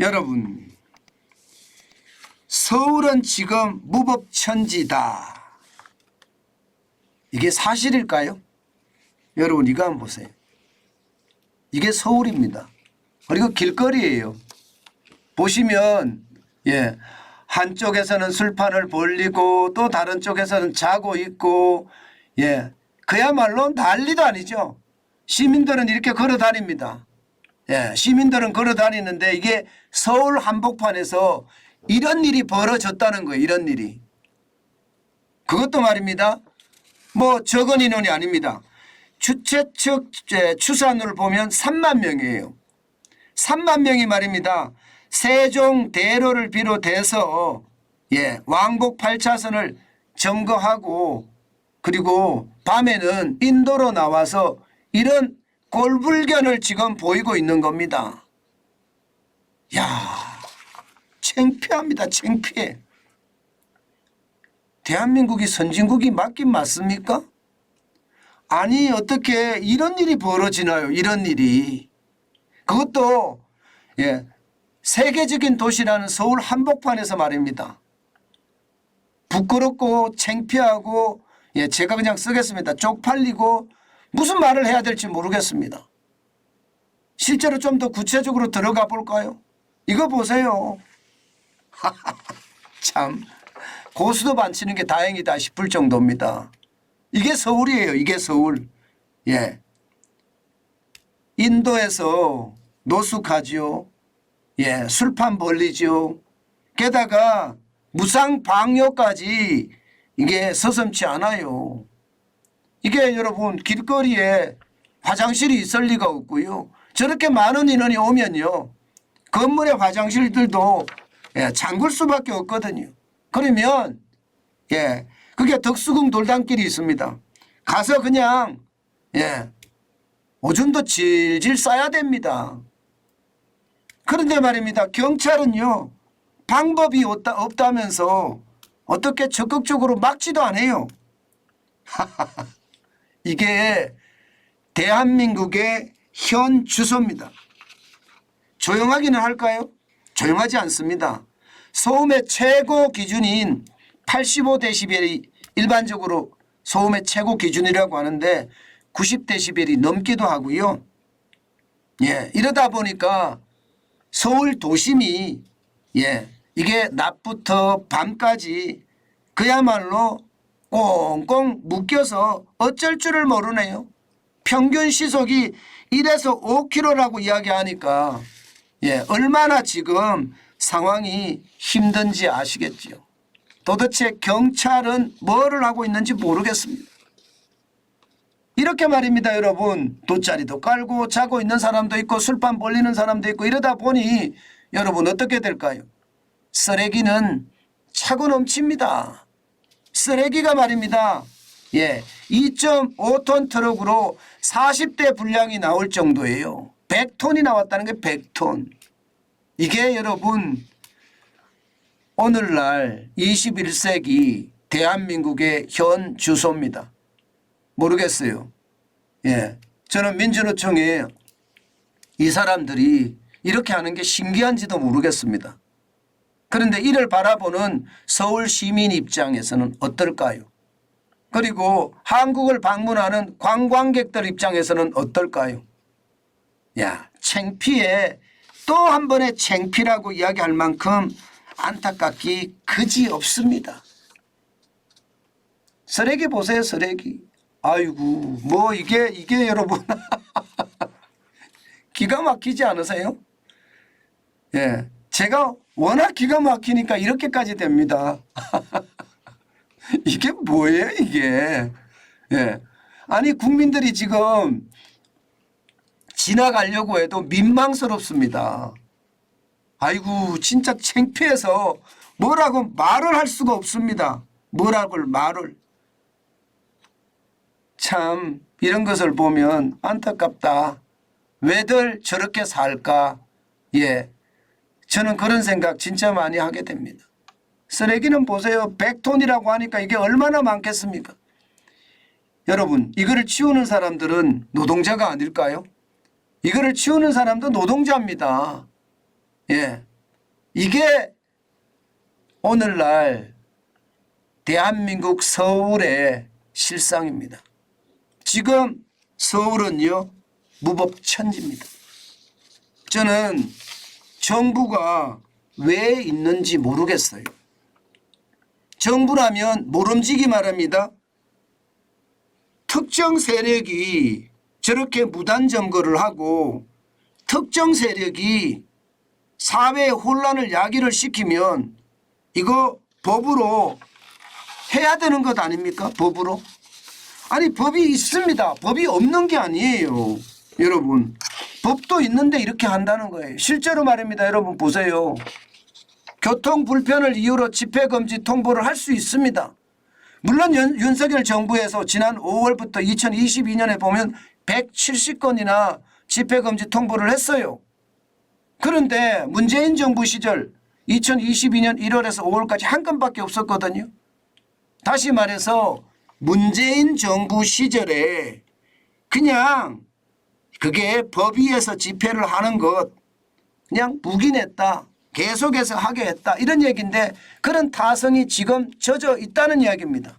여러분, 서울은 지금 무법천지다. 이게 사실일까요? 여러분, 이거 한번 보세요. 이게 서울입니다. 그리고 길거리예요. 보시면 한쪽에서는 술판을 벌리고 또 다른 쪽에서는 자고 있고 그야말로 난리도 아니죠. 시민들은 이렇게 걸어 다닙니다. 시민들은 걸어 다니는데 이게 서울 한복판에서 이런 일이 벌어졌다는 거예요. 이런 일이. 그것도 말입니다. 뭐 적은 인원이 아닙니다. 주최 측 추산을 보면 3만 명이에요. 3만 명이 말입니다. 세종대로를 비롯해서 왕복 8차선을 점거하고 그리고 밤에는 인도로 나와서 이런 꼴불견을 지금 보이고 있는 겁니다. 야, 창피합니다. 창피해. 대한민국이 선진국이 맞긴 맞습니까? 아니 어떻게 이런 일이 벌어지나요? 이런 일이. 그것도 세계적인 도시라는 서울 한복판에서 말입니다. 부끄럽고 창피하고 제가 그냥 쓰겠습니다. 쪽팔리고 무슨 말을 해야 될지 모르겠습니다. 실제로 좀 더 구체적으로 들어가 볼까요? 이거 보세요. 참 고수도 안 치는 게 다행이다 싶을 정도입니다. 이게 서울이에요. 이게 서울. 인도에서 노숙하지요. 술판 벌리지요. 게다가 무상 방뇨까지 이게 서슴지 않아요. 이게 여러분 길거리에 화장실이 있을 리가 없고요. 저렇게 많은 인원이 오면요. 건물의 화장실들도 잠글 수밖에 없거든요. 그러면 그게 덕수궁 돌담길이 있습니다. 가서 그냥 오줌도 질질 싸야 됩니다. 그런데 말입니다. 경찰은요. 방법이 없다면서 어떻게 적극적으로 막지도 않아요. 이게 대한민국의 현 주소입니다. 조용하기는 할까요? 조용하지 않습니다. 소음의 최고 기준인 85데시벨이 일반적으로 소음의 최고 기준이라고 하는데 90데시벨이 넘기도 하고요. 이러다 보니까 서울 도심이 이게 낮부터 밤까지 그야말로 꽁꽁 묶여서 어쩔 줄을 모르네요. 평균 시속이 1에서 5km라고 이야기하니까 얼마나 지금 상황이 힘든지 아시겠죠. 도대체 경찰은 뭐를 하고 있는지 모르겠습니다. 이렇게 말입니다. 여러분 돗자리도 깔고 자고 있는 사람도 있고 술판 벌리는 사람도 있고 이러다 보니 여러분 어떻게 될까요? 쓰레기는 차고 넘칩니다. 쓰레기가 말입니다. 2.5톤 트럭으로 40대 분량이 나올 정도예요. 100톤이 나왔다는 게 100톤. 이게 여러분 오늘날 21세기 대한민국의 현 주소입니다. 모르겠어요. 저는 민주노총에 이 사람들이 이렇게 하는 게 신기한지도 모르겠습니다. 그런데 이를 바라보는 서울 시민 입장에서는 어떨까요? 그리고 한국을 방문하는 관광객들 입장에서는 어떨까요? 창피해. 또 한 번의 창피라고 이야기할 만큼 안타깝기 그지 없습니다. 쓰레기 보세요. 쓰레기. 아이고 뭐 이게 여러분 기가 막히지 않으세요? 제가 워낙 기가 막히니까 이렇게까지 됩니다. 이게 뭐예요 이게. 아니 국민들이 지금 지나가려고 해도 민망스럽습니다. 아이고 진짜 창피해서 뭐라고 말을 할 수가 없습니다. 뭐라고 말을. 참 이런 것을 보면 안타깝다. 왜들 저렇게 살까. 저는 그런 생각 진짜 많이 하게 됩니다. 쓰레기는 보세요. 100톤이라고 하니까 이게 얼마나 많겠습니까? 여러분 이거를 치우는 사람들은 노동자가 아닐까요? 이거를 치우는 사람도 노동자입니다. 이게 오늘날 대한민국 서울의 실상입니다. 지금 서울은요 무법천지입니다. 저는 정부가 왜 있는지 모르겠어요. 정부라면 모름지기 말합니다. 특정 세력이 저렇게 무단 점거를 하고 특정 세력이 사회 혼란을 야기를 시키면 이거 법으로 해야 되는 것 아닙니까? 법으로. 아니 법이 있습니다. 법이 없는 게 아니에요. 여러분 법도 있는데 이렇게 한다는 거예요. 실제로 말입니다. 여러분 보세요. 교통 불편을 이유로 집회금지 통보를 할 수 있습니다. 물론 윤석열 정부에서 지난 5월부터 2022년에 보면 170건이나 집회금지 통보를 했어요. 그런데 문재인 정부 시절 2022년 1월에서 5월까지 한 건밖에 없었거든요. 다시 말해서 문재인 정부 시절에 그냥 그게 법위에서 집회를 하는 것 그냥 묵인했다. 계속해서 하게 했다. 이런 얘기인데 그런 타성이 지금 젖어 있다는 이야기입니다.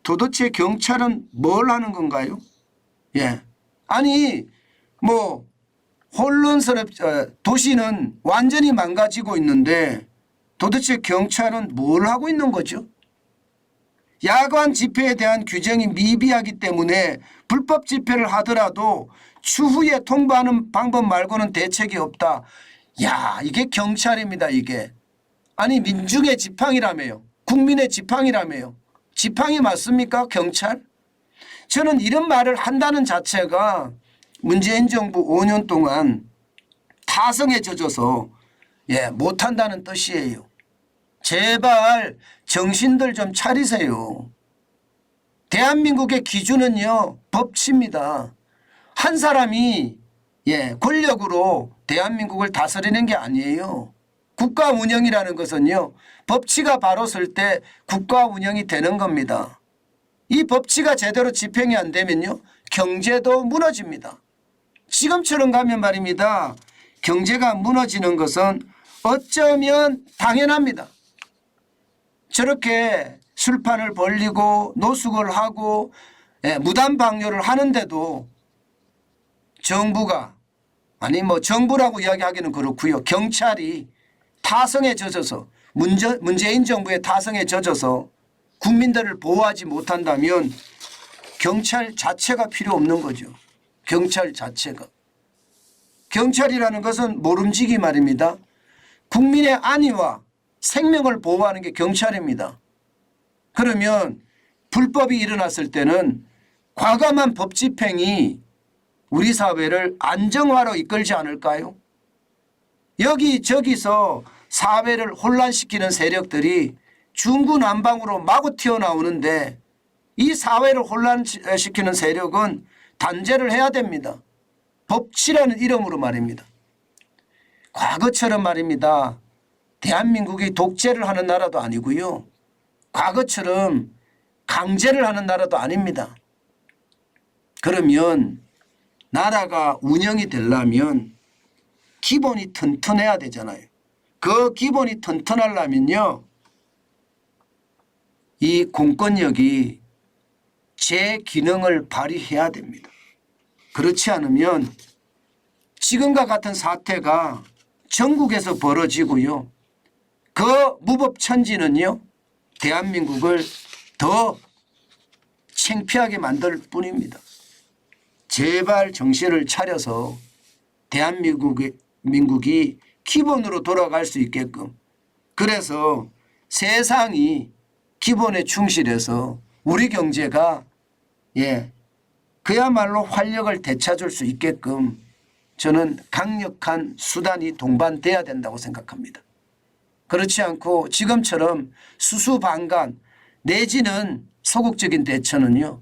도대체 경찰은 뭘 하는 건가요? 예. 아니 뭐 도시는 완전히 망가지고 있는데 도대체 경찰은 뭘 하고 있는 거죠? 야간 집회에 대한 규정이 미비하기 때문에 불법 집회를 하더라도 추후에 통보하는 방법 말고는 대책이 없다. 야, 이게 경찰입니다. 이게. 아니 민중의 지팡이라며요. 국민의 지팡이라며요. 지팡이 맞습니까? 경찰? 저는 이런 말을 한다는 자체가 문재인 정부 5년 동안 타성에 젖어서 못한다는 뜻이에요. 제발 정신들 좀 차리세요. 대한민국의 기준은요 법치입니다. 한 사람이 권력으로 대한민국을 다스리는 게 아니에요. 국가 운영이라는 것은요 법치가 바로 설 때 국가 운영이 되는 겁니다. 이 법치가 제대로 집행이 안 되면요 경제도 무너집니다. 지금처럼 가면 말입니다. 경제가 무너지는 것은 어쩌면 당연합니다. 저렇게 술판을 벌리고 노숙을 하고 무단 방뇨를 하는데도 정부가 아니 뭐 정부라고 이야기하기는 그렇고요. 경찰이 타성에 젖어서 문재인 정부의 타성에 젖어서 국민들을 보호하지 못한다면 경찰 자체가 필요 없는 거죠. 경찰 자체가. 경찰이라는 것은 모름지기 말입니다. 국민의 안위와 생명을 보호하는 게 경찰입니다. 그러면 불법이 일어났을 때는 과감한 법 집행이 우리 사회를 안정화로 이끌지 않을까요? 여기저기서 사회를 혼란시키는 세력들이 중구난방으로 마구 튀어나오는데 이 사회를 혼란시키는 세력은 단죄를 해야 됩니다. 법치라는 이름으로 말입니다. 과거처럼 말입니다. 대한민국이 독재를 하는 나라도 아니고요. 과거처럼 강제를 하는 나라도 아닙니다. 그러면 나라가 운영이 되려면 기본이 튼튼해야 되잖아요. 그 기본이 튼튼하려면요. 이 공권력이 제 기능을 발휘해야 됩니다. 그렇지 않으면 지금과 같은 사태가 전국에서 벌어지고요. 그 무법천지는요. 대한민국을 더 창피하게 만들 뿐입니다. 제발 정신을 차려서 대한민국이 기본으로 돌아갈 수 있게끔 그래서 세상이 기본에 충실해서 우리 경제가 그야말로 활력을 되찾을 수 있게끔 저는 강력한 수단이 동반돼야 된다고 생각합니다. 그렇지 않고 지금처럼 수수방관 내지는 소극적인 대처는요.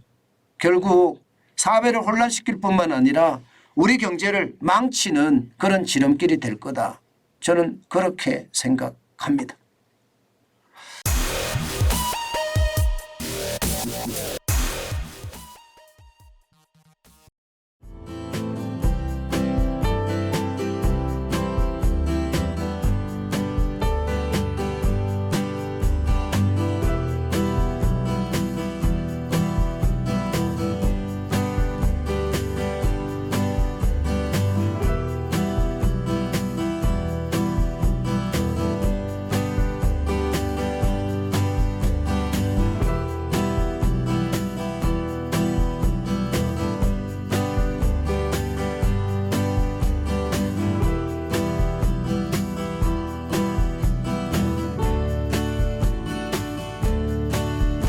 결국 사회를 혼란시킬 뿐만 아니라 우리 경제를 망치는 그런 지름길이 될 거다. 저는 그렇게 생각합니다.